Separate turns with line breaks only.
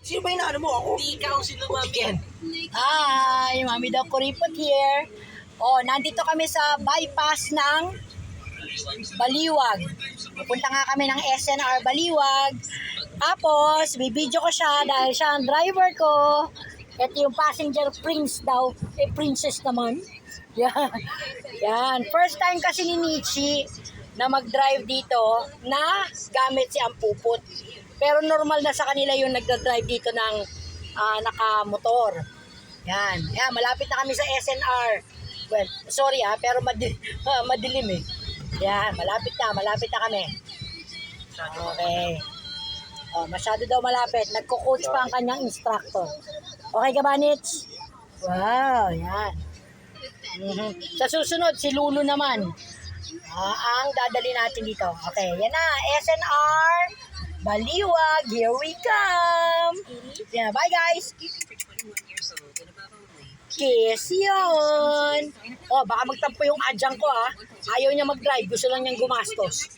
Sino ba inaano mo ako?
Hindi ikaw sino mami.
Hi, Mami Doc Kuripot here. Oh, nandito kami sa bypass ng Baliwag. Pupunta nga kami ng SNR Baliwag. Tapos, bibidyo ko siya dahil siya ang driver ko. Ito yung passenger prince daw. Princess naman. Yan. Yan. First time kasi ni Nichi na mag-drive dito na gamit si Ampuput. Pero normal na sa kanila yung nagda-drive dito ng nakamotor. Yan. Yan, malapit na kami sa SNR. Well, sorry pero madilim eh. Yan, malapit na kami. Okay. Oh, masyado daw malapit. Nagko-coach pa ang kanyang instructor. Okay ka ba, Nitch? Wow, yan. Sa susunod, si Lulu naman. Ang dadali natin dito. Okay, yan na. SNR Baliwag. Here we come. Yeah, bye guys. Kiss yun. Oh, baka magtampo yung adyang ko Ayaw niya mag-drive. Gusto lang niyang gumastos.